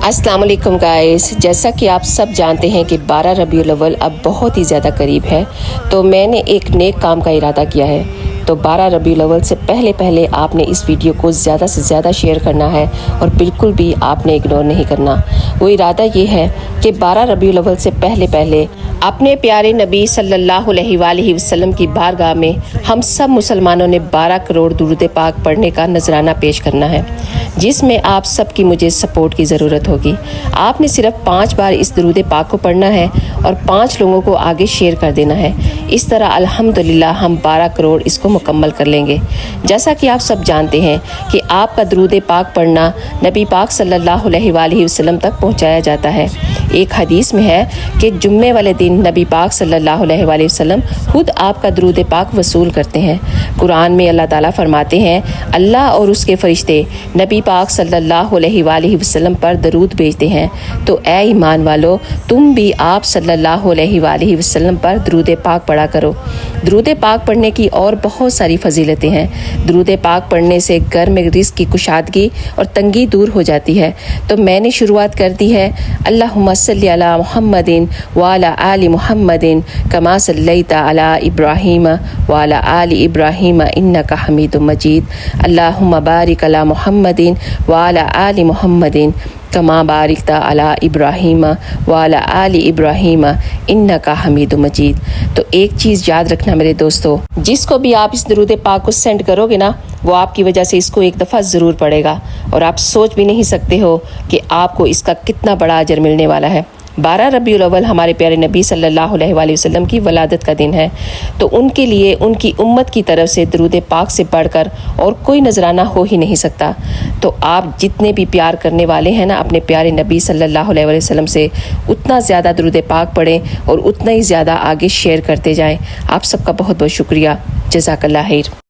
السلام علیکم گائز، جیسا کہ آپ سب جانتے ہیں کہ 12 ربیع الاول اب بہت ہی زیادہ قریب ہے، تو میں نے ایک نیک کام کا ارادہ کیا ہے۔ تو 12 ربیع الاول سے پہلے آپ نے اس ویڈیو کو زیادہ سے زیادہ شیئر کرنا ہے اور بالکل بھی آپ نے اگنور نہیں کرنا۔ وہ ارادہ یہ ہے کہ 12 ربیع الاول سے پہلے اپنے پیارے نبی صلی اللہ علیہ وآلہ وسلم کی بارگاہ میں ہم سب مسلمانوں نے 12 کروڑ درود پاک پڑھنے کا نذرانہ پیش کرنا ہے، جس میں آپ سب کی مجھے سپورٹ کی ضرورت ہوگی۔ آپ نے صرف 5 بار اس درود پاک کو پڑھنا ہے اور 5 لوگوں کو آگے شیئر کر دینا ہے۔ اس طرح الحمدللہ ہم 12 کروڑ اس کو مکمل کر لیں گے۔ جیسا کہ آپ سب جانتے ہیں کہ آپ کا درود پاک پڑھنا نبی پاک صلی اللہ علیہ وآلہ وسلم تک پہنچایا جاتا ہے۔ ایک حدیث میں ہے کہ جمعے والے دن نبی پاک صلی اللہ علیہ وآلہ وسلم خود آپ کا درود پاک وصول کرتے ہیں۔ قرآن میں اللہ تعالیٰ فرماتے ہیں، اللہ اور اس کے فرشتے نبی پاک صلی اللہ علیہ وآلہ وسلم پر درود بھیجتے ہیں۔ تو اے ایمان والو، تم بھی آپ صلی اللہ علیہ وآلہ وسلم پر درود پاک پڑھا کرو۔ درود پاک پڑھنے کی اور بہت ساری فضیلتیں ہیں۔ درود پاک پڑھنے سے گھر میں رزق کی کشادگی اور تنگی دور ہو جاتی ہے۔ تو میں نے شروعات کر دی ہے، اللہم صلی علی محمد وعلی آل محمد کما صلیت علی ابراہیم وعلی آل ابراہیم انک حمید مجید، اللہم بارک علی محمد وعلی آل محمد کما بارکت علی ابراہیم وعلی آل ابراہیم انک حمید مجید۔ تو ایک چیز یاد رکھنا میرے دوستو، جس کو بھی آپ اس درود پاک کو سینڈ کرو گے نا، وہ آپ کی وجہ سے اس کو ایک دفعہ ضرور پڑھے گا، اور آپ سوچ بھی نہیں سکتے ہو کہ آپ کو اس کا کتنا بڑا اجر ملنے والا ہے۔ 12 ربیع الاول ہمارے پیارے نبی صلی اللہ علیہ وآلہ وسلم کی ولادت کا دن ہے، تو ان کے لیے ان کی امت کی طرف سے درود پاک سے بڑھ کر اور کوئی نذرانہ ہو ہی نہیں سکتا۔ تو آپ جتنے بھی پیار کرنے والے ہیں نا اپنے پیارے نبی صلی اللہ علیہ وآلہ وسلم سے، اتنا زیادہ درود پاک پڑھیں اور اتنا ہی زیادہ آگے شیئر کرتے جائیں۔ آپ سب کا بہت بہت شکریہ، جزاک اللہ خیر۔